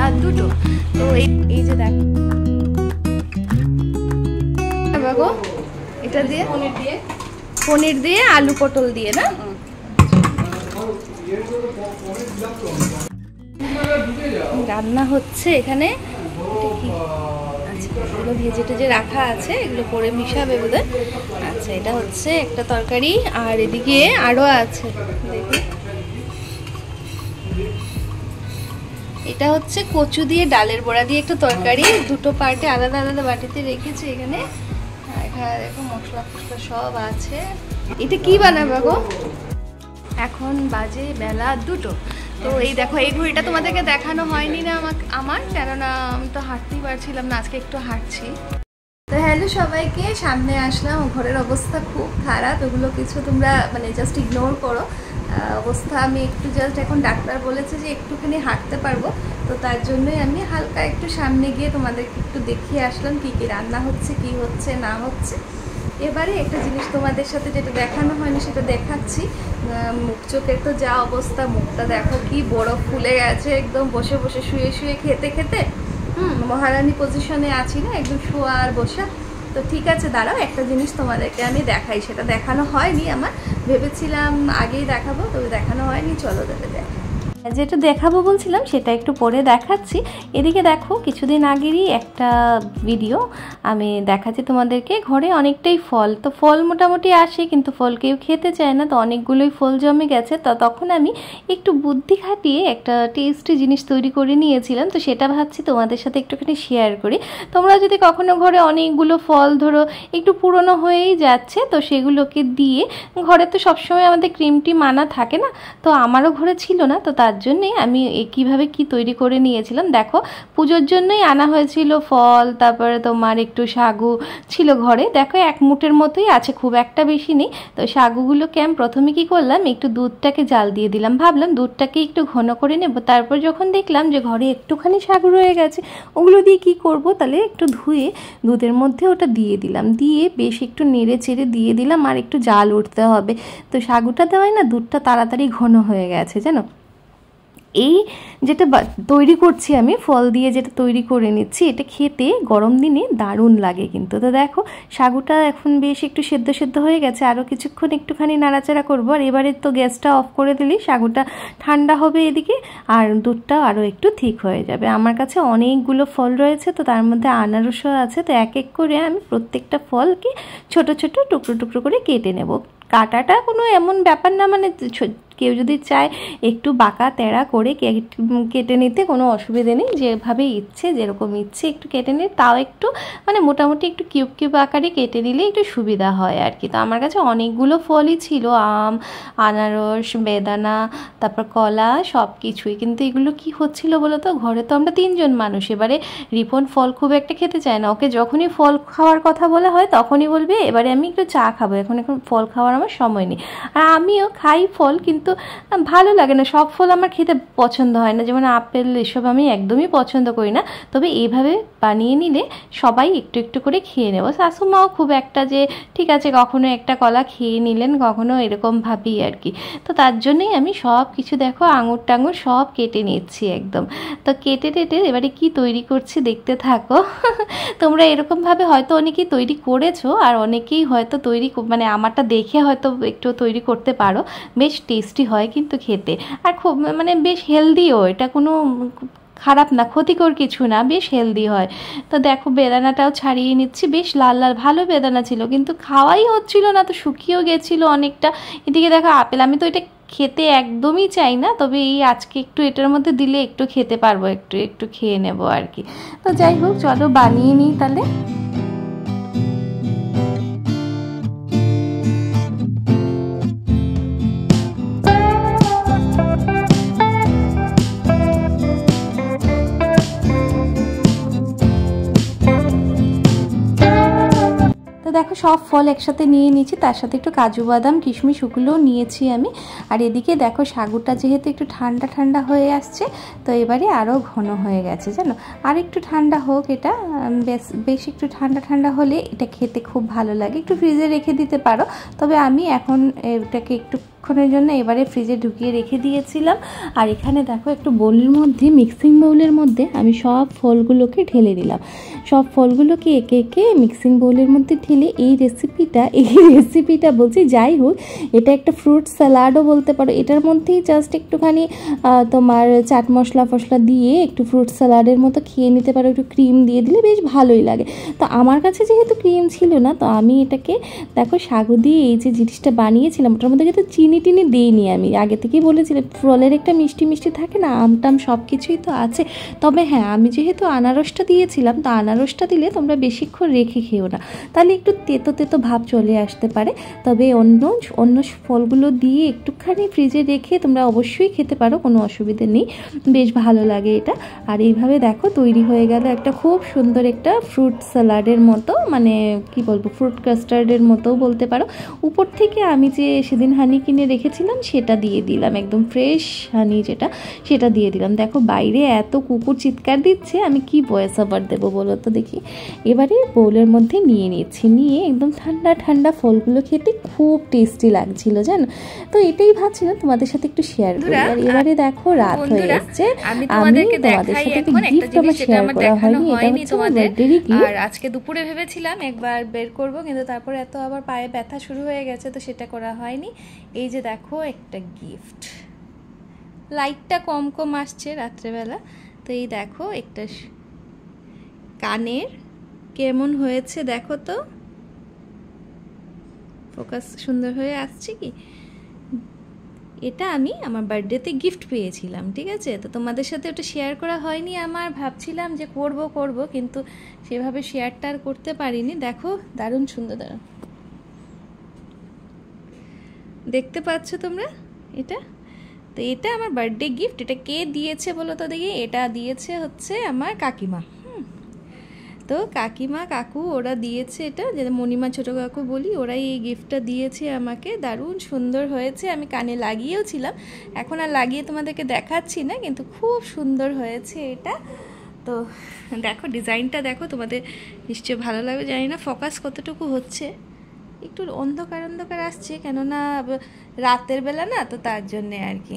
বেলা দুটো। তো এই যে দেখো বাবু, এটা দিয়ে পনির দিয়ে আলু পটল দিয়ে না, রান্না হচ্ছে এখানে। আচ্ছা, এগুলো ভেজে টেজে রাখা আছে, এগুলো পরে মিশাবে বোধহয়। আচ্ছা, এটা হচ্ছে একটা তরকারি, আর এদিকে আরো আছে দেখি, এটা হচ্ছে কচু দিয়ে ডালের বড়া দিয়ে একটা তরকারি, দুটো পার্টে আলাদা আলাদা বাটিতে রেখেছি এখানে। এখানে দেখো মশলা ফসলা সব আছে। এটা কি বানাবে গো? এখন বাজে বেলা দুটো। তো এই দেখো, এই ঘড়িটা তোমাদেরকে দেখানো হয়নি না আমার, কেননা আমি তো হাঁটতেই পারছিলাম না, আজকে একটু হাঁটছি। তো হ্যালো সবাইকে, সামনে আসলাম, ঘরের অবস্থা খুব খারাপ, এগুলো কিছু তোমরা মানে জাস্ট ইগনোর করো অবস্থা। আমি একটু জাস্ট এখন ডাক্তার বলেছে যে একটুখানি হাঁটতে পারবো, তো তার জন্যই আমি হালকা একটু সামনে গিয়ে তোমাদেরকে একটু দেখিয়ে আসলাম কি কি রান্না হচ্ছে, কি হচ্ছে না হচ্ছে। এবারে একটা জিনিস তোমাদের সাথে যেটা দেখানো হয়নি সেটা দেখাচ্ছি। মুখ চোখের তো যা অবস্থা, মুখটা দেখো কি বরফ ফুলে গেছে, একদম বসে বসে শুয়ে শুয়ে খেতে খেতে মহারানী পজিশনে আছি না, একদম শোয়া আর বসা। তো ঠিক আছে, দাঁড়াও একটা জিনিস তোমাদেরকে আমি দেখাই, সেটা দেখানো হয়নি আমার, ভেবেছিলাম আগেই দেখাবো, তবে দেখানো হয়নি। চলো তাহলে দেখ, যেটা দেখাবো বলছিলাম সেটা একটু পরে দেখাচ্ছি। এদিকে দেখো, কিছুদিন আগেরই একটা ভিডিও আমি দেখাচ্ছি তোমাদেরকে। ঘরে অনেকটাই ফল, তো ফল মোটামুটি আসে, কিন্তু ফল কেউ খেতে চায় না, তো অনেকগুলোই ফল জমে গেছে। তো তখন আমি একটু বুদ্ধি খাটিয়ে একটা টেস্টি জিনিস তৈরি করে নিয়েছিলাম, তো সেটা ভাবছি তোমাদের সাথে একটুখানি শেয়ার করি। তোমরা যদি কখনো ঘরে অনেকগুলো ফল ধরো একটু পুরনো হয়েই যাচ্ছে, তো সেগুলোকে দিয়ে, ঘরে তো সবসময় আমাদের ক্রিম টিম আনা থাকে না, তো আমারও ঘরে ছিল না, তো তার জন্যে আমি কীভাবে কি তৈরি করে নিয়েছিলাম। দেখো, পুজোর জন্যই আনা হয়েছিল ফল, তারপরে তোমার একটু সাগু ছিল ঘরে, দেখো এক মুঠের মতোই আছে, খুব একটা বেশি নেই। তো সাগুগুলোকে আমি প্রথমে কি করলাম, একটু দুধটাকে জাল দিয়ে দিলাম, ভাবলাম দুধটাকে একটু ঘন করে নেব। তারপর যখন দেখলাম যে ঘরে একটুখানি সাগু রয়ে গেছে, ওগুলো দিয়ে কি করব, তাহলে একটু ধুয়ে দুধের মধ্যে ওটা দিয়ে দিলাম, দিয়ে বেশ একটু নেড়ে চেড়ে দিয়ে দিলাম, আর একটু জাল উঠতে হবে। তো সাগুটা দেওয়ায় না দুধটা তাড়াতাড়ি ঘন হয়ে গেছে জানো। এই যেটা তৈরি করছি আমি, ফল দিয়ে যেটা তৈরি করে নিচ্ছি, এটা খেতে গরম দিনে দারুণ লাগে কিন্তু। তো দেখো, সাগুটা এখন বেশ একটু সেদ্ধ সেদ্ধ হয়ে গেছে, আরও কিছুক্ষণ একটুখানি নাড়াচাড়া করবো। আর এবারে তো গ্যাসটা অফ করে দিলেই সাগুটা ঠান্ডা হবে এদিকে, আর দুধটাও আরও একটু ঠিক হয়ে যাবে। আমার কাছে অনেকগুলো ফল রয়েছে, তো তার মধ্যে আনারসও আছে, তো এক এক করে আমি প্রত্যেকটা ফলকে ছোট ছোট টুকরো টুকরো করে কেটে নেব। কাটাটা কোনো এমন ব্যাপার না, মানে কেউ যদি চায় একটু বাঁকা তেড়া করে কেটে নিতে কোনো অসুবিধে নেই, যেভাবে ইচ্ছে যেরকম ইচ্ছে একটু কেটে নিই, তাও একটু মানে মোটামুটি একটু কিউব কিউব আকারে কেটে নিলে একটু সুবিধা হয় আর কি। তো আমার কাছে অনেকগুলো ফলই ছিল, আম, আনারস, বেদানা, তারপর কলা, সব কিছুই। কিন্তু এগুলো কি হচ্ছিল বলো তো, ঘরে তো আমরা 3 জন মানুষ, এবারে রিপন ফল খুব একটা খেতে চায় না, ওকে যখনই ফল খাওয়ার কথা বলা হয় তখনই বলবে এবারে আমি একটু চা খাবো, এখন ফল খাওয়ার আমার সময় নেই। আর আমিও খাই ফল, কিন্তু ভালো লাগে না, সব ফল আমার খেতে পছন্দ হয় না, যেমন আপেল এসব আমি একদমই পছন্দ করি না। তবে এইভাবে বানিয়ে নিলে সবাই একটু একটু করে খেয়ে নেব। শাশুমাও খুব একটা যে ঠিক আছে কখনো একটা কলা খেয়ে নিলেন, কখনো এরকম ভাবি আর কি। তো তার জন্যই আমি সব কিছু দেখো আঙুর টাঙুর সব কেটে নিচ্ছি একদম। তো কেটে টেটে এবারে কি তৈরি করছি দেখতে থাকো। তোমরা এরকমভাবে হয়তো অনেকেই তৈরি করেছো, আর অনেকেই হয়তো তৈরি মানে আমারটা দেখে হয়তো একটু তৈরি করতে পারো, বেশ টেস্টি হয় কিন্তু খেতে, আর খুব মানে বেশ হেলদিও, এটা কোনো খারাপ না, ক্ষতিকর কিছু না, বেশ হেলদি হয়। তো দেখো বেদানাটাও ছাড়িয়ে নিচ্ছি, বেশ লাল লাল ভালো বেদানা ছিল, কিন্তু খাওয়াই হচ্ছিল না, তো শুকিয়েও গেছিলো অনেকটা। এদিকে দেখো আপেল, আমি তো এটা খেতে একদমই চাই না, তবে এই আজকে একটু এটার মধ্যে দিলে একটু খেতে পারবো, একটু একটু খেয়ে নেবো আর কি। তো যাই হোক, চলো বানিয়ে নিই তাহলে। দেখো সব ফল একসাথে নিয়ে নিয়েছি, তার সাথে একটু কাজু বাদাম কিশমিশ ওগুলোও নিয়েছি আমি। আর এদিকে দেখো সাগুটা যেহেতু একটু ঠান্ডা ঠান্ডা হয়ে আসছে, তো এবারে আরও ঘন হয়ে গেছে জানো। আর একটু ঠান্ডা হোক, এটা বেশ একটু ঠান্ডা ঠান্ডা হলে এটা খেতে খুব ভালো লাগে, একটু ফ্রিজে রেখে দিতে পারো। তবে আমি এখন এটাকে একটু কিছুক্ষণের জন্য এবারে ফ্রিজে ঢুকিয়ে রেখে দিয়েছিলাম। আর এখানে দেখো একটু বোলের মধ্যে, মিক্সিং বোলের মধ্যে আমি সব ফলগুলোকে ঢেলে দিলাম। সব ফলগুলোকে একে একে মিক্সিং বোলের মধ্যে ঢেলে এই রেসিপিটা বলছি, যাই হোক এটা একটা ফ্রুট স্যালাডও বলতে পারো। এটার মধ্যেই জাস্ট একটুখানি তোমার চাট মশলা দিয়ে একটু ফ্রুট স্যালাডের মতো খেয়ে নিতে পারো, একটু ক্রিম দিয়ে দিলে বেশ ভালোই লাগে। তো আমার কাছে যেহেতু ক্রিম ছিল না, তো আমি এটাকে দেখো সাগু দিয়ে এই যে জিনিসটা বানিয়েছিলাম, ওটার মধ্যে কিন্তু চিনি টিনি দিইনি। আমি আগে থেকেই বলেছিলাম ফলের একটা মিষ্টি মিষ্টি থাকে না, আমটাম সব কিছুই তো আছে। তবে হ্যাঁ, আমি যেহেতু আনারসটা দিয়েছিলাম, তো আনারসটা দিলে তোমরা বেশিক্ষণ রেখে খেও না, তাহলে একটু তেতো তেতো ভাব চলে আসতে পারে। তবে অন্য ফলগুলো দিয়ে একটুখানি ফ্রিজে রেখে তোমরা অবশ্যই খেতে পারো, কোনো অসুবিধে নেই, বেশ ভালো লাগে এটা। আর এইভাবে দেখো তৈরি হয়ে গেল একটা খুব সুন্দর একটা ফ্রুট স্যালাডের মতো, মানে কি বলবো, ফ্রুট কাস্টার্ডের মতো বলতে পারো। উপর থেকে আমি যে সেদিন হানি কিনে রেখেছিলাম সেটা দিয়ে দিলাম, একদম ফ্রেশ হানি যেটা, সেটা দিয়ে দিলাম। দেখো বাইরে এত কুকুর চিৎকার দিচ্ছে, আমি কি ভয়েস ওভার দেবো বলো তো দেখি। এবারে বোলের মধ্যে নিয়ে নিচ্ছি, নিয়ে একদম ঠান্ডা ঠান্ডা ফলগুলো খেতে খুব টেস্টি লাগছিল জানো। তো এটাই ভাবছিলাম তোমাদের সাথে একটু শেয়ার করি। আর এবারে দেখো রাত হয়ে এসছে, আমি তোমাদের সাথে গিফট আমার শেয়ার করা হয়নি, এটা হচ্ছে বার্থডে গিফট। আর আজকে দুপুরে ভেবেছিলাম একবার বের করব, কিন্তু তারপরে এত আবার পায়ে ব্যথা শুরু হয়ে গেছে, তো সেটা করা হয়নি। এই যে দেখো একটা গিফট, লাইটটা কম কম আসছে রাত্রেবেলা, তো এই দেখো একটা কানের, কেমন হয়েছে দেখো তো, ফোকাস সুন্দর হয়ে আসছে কি? এটা আমি আমার বার্থডেতে গিফট পেয়েছিলাম, ঠিক আছে। তো তোমাদের সাথে ওটা শেয়ার করা হয়নি আমার, ভাবছিলাম যে করব, কিন্তু সেভাবে শেয়ারটা আর করতে পারিনি। দেখো দারুণ সুন্দর, দারুণ দেখতে পাচ্ছ তোমরা এটা। তো এটা আমার বার্থডে গিফট। এটা কে দিয়েছে বলো তো দেখি? এটা দিয়েছে হচ্ছে আমার কাকিমা। তো কাকিমা কাকু ওরা দিয়েছে এটা, যেটা মণিমা ছোটো কাকু বলি, ওরাই এই গিফটটা দিয়েছে আমাকে। দারুণ সুন্দর হয়েছে, আমি কানে লাগিয়েও ছিলাম, এখন আর লাগিয়ে তোমাদেরকে দেখাচ্ছি না, কিন্তু খুব সুন্দর হয়েছে এটা। তো দেখো ডিজাইনটা দেখো, তোমাদের নিশ্চয়ই ভালো লাগবে, জানি না ফোকাস কতটুকু হচ্ছে, একটু অন্ধকার আসছে, কেননা রাতের বেলা না, তো তার জন্যে আর কি।